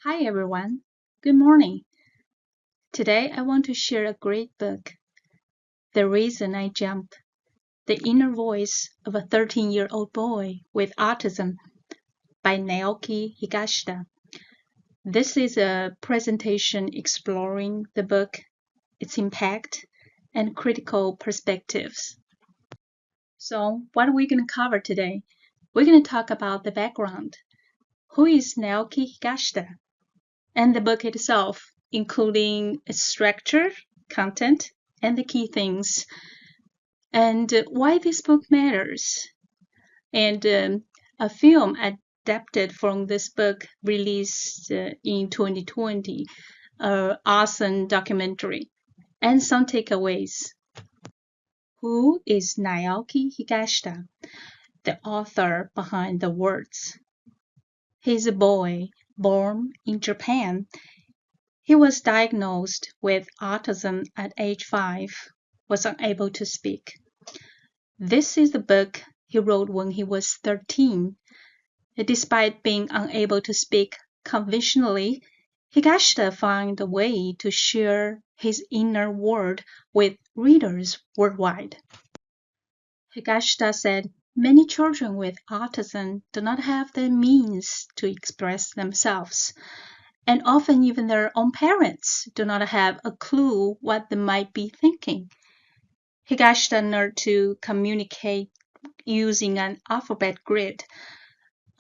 Hi everyone. Good morning. Today I want to share a great book, The Reason I Jump: The Inner Voice of a 13-Year-Old Boy with Autism by Naoki Higashida. This is a presentation exploring the book, its impact, and critical perspectives. So, what are we going to cover today? We're going to talk about the background. Who is Naoki Higashida? And the book itself, including its structure, content, and the key things, and why this book matters. And a film adapted from this book released in 2020, an awesome documentary, and some takeaways. Who is Naoki Higashida, the author behind the words? He's a boy born in Japan. He was diagnosed with autism at age 5, was unable to speak. This is the book he wrote when he was 13. Despite being unable to speak conventionally, Higashida found a way to share his inner world with readers worldwide. Higashida said, "Many children with autism do not have the means to express themselves. And often even their own parents do not have a clue what they might be thinking." Higashida learned to communicate using an alphabet grid,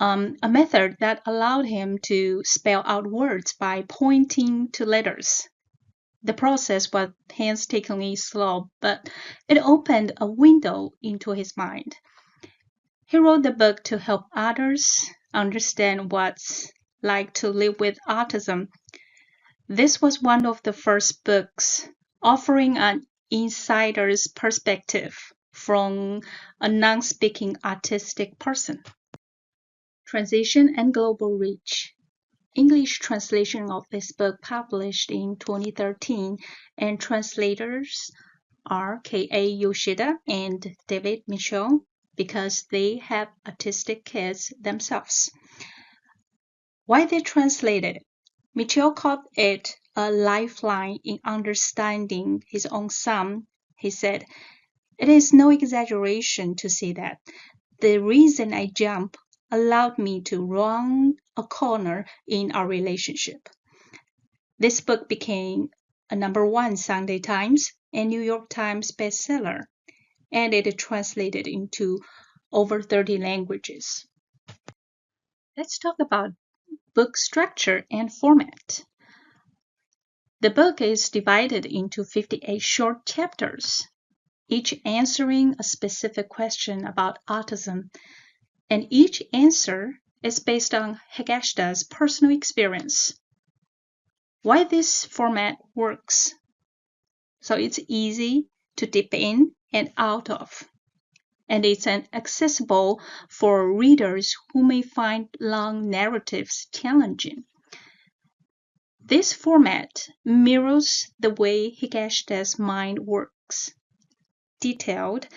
a method that allowed him to spell out words by pointing to letters. The process was painstakingly slow, but it opened a window into his mind. He wrote the book to help others understand what's like to live with autism. This was one of the first books offering an insider's perspective from a non-speaking autistic person. Transition and global reach. English translation of this book published in 2013, and translators are K.A. Yoshida and David Mitchell because they have autistic kids themselves. Why they translated it? Mitchell called it a lifeline in understanding his own son. He said, "It is no exaggeration to say that the reason I jump allowed me to round a corner in our relationship." This book became a #1 Sunday Times and New York Times bestseller, and it translated into over 30 languages. Let's talk about book structure and format. The book is divided into 58 short chapters, each answering a specific question about autism, and each answer is based on Higashida's personal experience. Why this format works? So it's easy to dip in and out of, and it's accessible for readers who may find long narratives challenging. This format mirrors the way Higashida's mind works: detailed,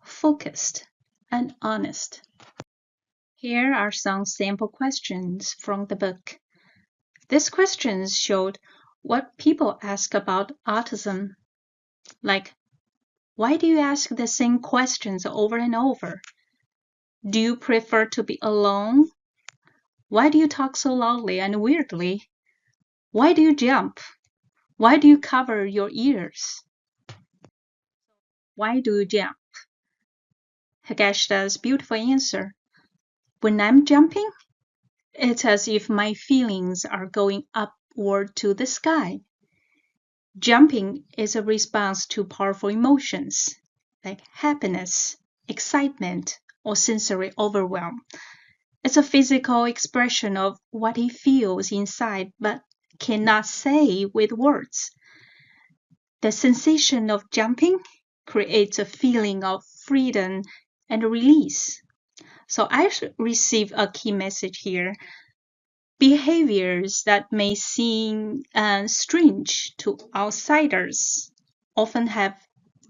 focused, and honest. Here are some sample questions from the book. These questions showed what people ask about autism, like, why do you ask the same questions over and over? Do you prefer to be alone? Why do you talk so loudly and weirdly? Why do you jump? Why do you cover your ears? Why do you jump? Higashida's beautiful answer: when I'm jumping, it's as if my feelings are going upward to the sky. Jumping is a response to powerful emotions like happiness, excitement, or sensory overwhelm. It's a physical expression of what he feels inside but cannot say with words. The sensation of jumping creates a feeling of freedom and release. So I receive a key message here. Behaviors that may seem strange to outsiders often have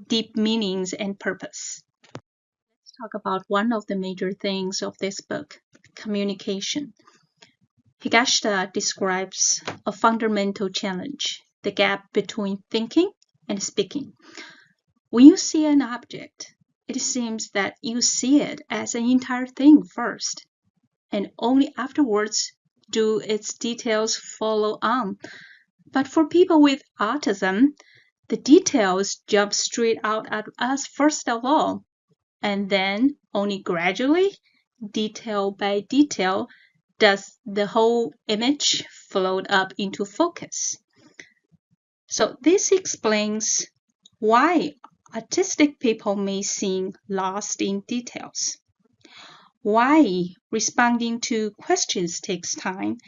deep meanings and purpose. Let's talk about one of the major things of this book: communication. Higashida describes a fundamental challenge, the gap between thinking and speaking. When you see an object, it seems that you see it as an entire thing first, and only afterwards do its details follow on. But for people with autism, the details jump straight out at us first of all, and then only gradually, detail by detail, does the whole image float up into focus. So this explains why autistic people may seem lost in details, why responding to questions takes time,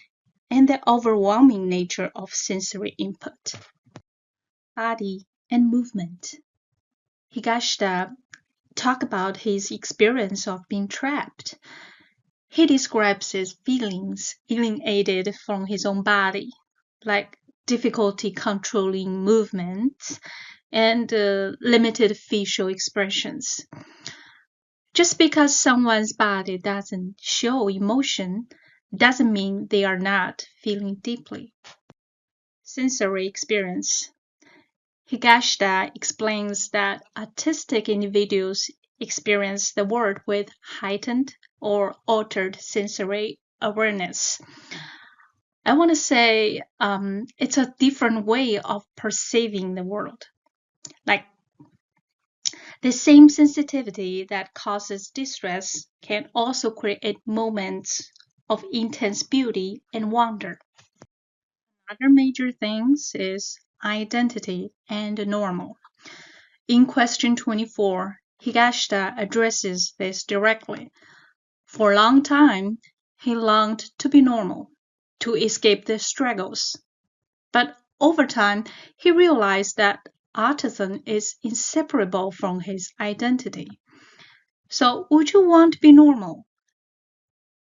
and the overwhelming nature of sensory input. Body and movement. Higashida talked about his experience of being trapped. He describes his feelings alienated from his own body, like difficulty controlling movements and limited facial expressions. Just because someone's body doesn't show emotion doesn't mean they are not feeling deeply. Sensory experience. Higashida explains that autistic individuals experience the world with heightened or altered sensory awareness. I want to say it's a different way of perceiving the world. Like the same sensitivity that causes distress can also create moments of intense beauty and wonder. Another major thing is identity and normal. In question 24, Higashida addresses this directly. For a long time, he longed to be normal, to escape the struggles. But over time, he realized that autism is inseparable from his identity. So, would you want to be normal?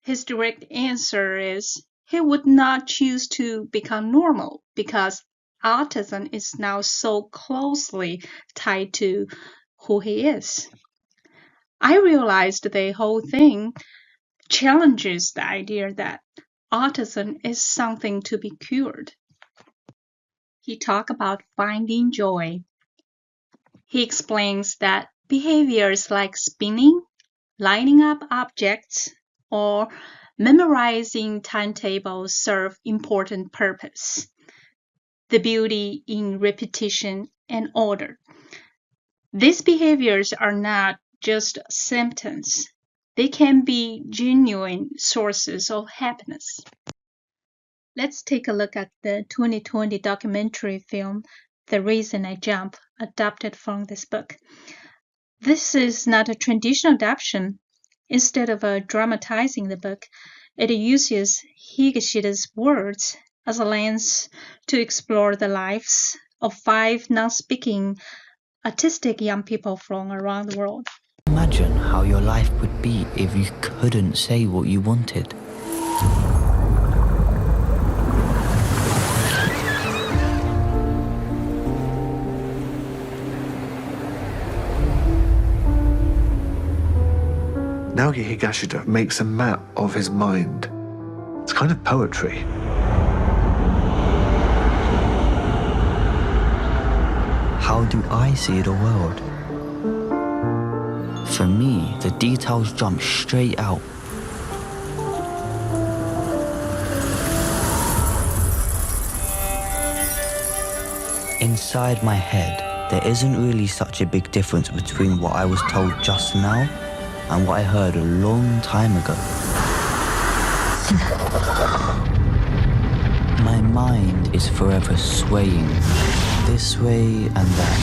His direct answer is he would not choose to become normal because autism is now so closely tied to who he is. I realized the whole thing challenges the idea that autism is something to be cured. He talked about finding joy. He explains that behaviors like spinning, lining up objects, or memorizing timetables serve important purpose. The beauty in repetition and order. These behaviors are not just symptoms. They can be genuine sources of happiness. Let's take a look at the 2020 documentary film, The Reason I Jump, adapted from this book. This is not a traditional adaptation. Instead of dramatizing the book, it uses Higashida's words as a lens to explore the lives of 5 non-speaking autistic young people from around the world. Imagine how your life would be if you couldn't say what you wanted. Naoki Higashida makes a map of his mind. It's kind of poetry. How do I see the world? For me, the details jump straight out. Inside my head, there isn't really such a big difference between what I was told just now and what I heard a long time ago. My mind is forever swaying this way and that.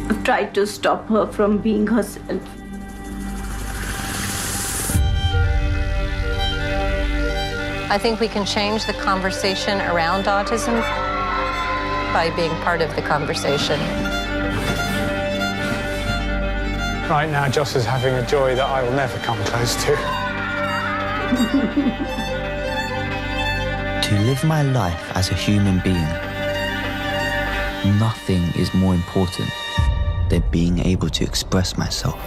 I've tried to stop her from being herself. I think we can change the conversation around autism by being part of the conversation. Right now, Joss is having a joy that I will never come close to. To live my life as a human being nothing is more important than being able to express myself.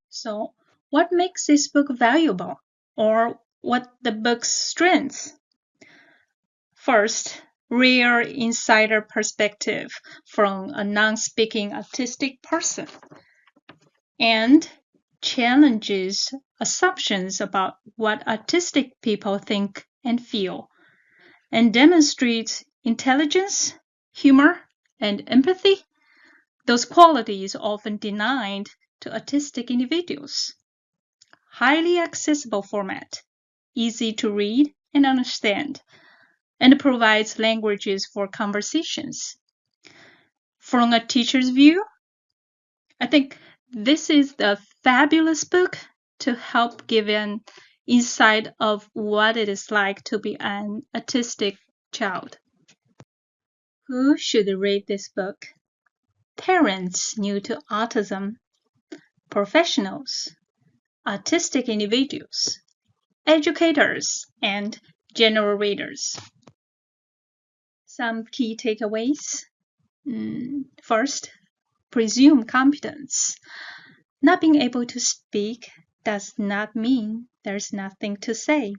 So, what makes this book valuable, or what the book's strengths? First, rare insider perspective from a non-speaking autistic person, and challenges assumptions about what autistic people think and feel, and demonstrates intelligence, humor, and empathy, those qualities often denied to autistic individuals. Highly accessible format, easy to read and understand, and provides languages for conversations. From a teacher's view, I think this is a fabulous book to help give an insight of what it is like to be an autistic child. Who should read this book? Parents new to autism, professionals, autistic individuals, educators, and general readers. Some key takeaways. First, presume competence. Not being able to speak does not mean there's nothing to say.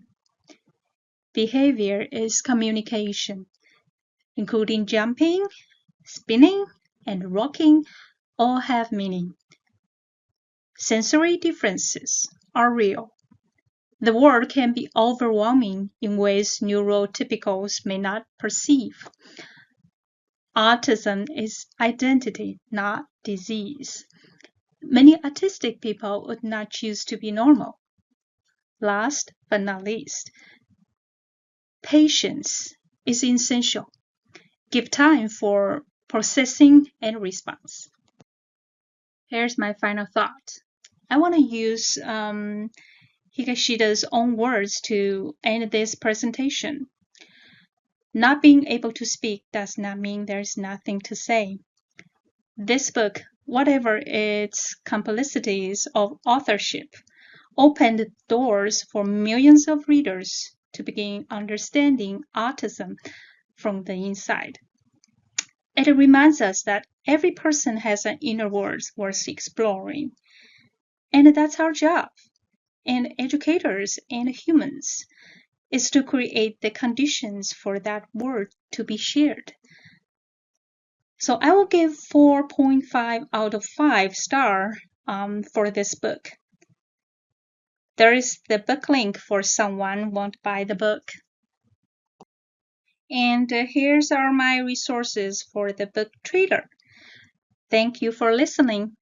Behavior is communication, including jumping, spinning, and rocking all have meaning. Sensory differences are real. The world can be overwhelming in ways neurotypicals may not perceive. Autism is identity, not disease. Many autistic people would not choose to be normal. Last but not least, patience is essential. Give time for processing and response. Here's my final thought. I want to use Higashida's own words to end this presentation. Not being able to speak does not mean there's nothing to say. This book, whatever its complexities of authorship, opened doors for millions of readers to begin understanding autism from the inside. It reminds us that every person has an inner world worth exploring. And that's our job, and educators and humans, is to create the conditions for that word to be shared. So I will give 4.5 out of 5 stars for this book. There is the book link for someone want to buy the book. And here's are my resources for the book trader. Thank you for listening.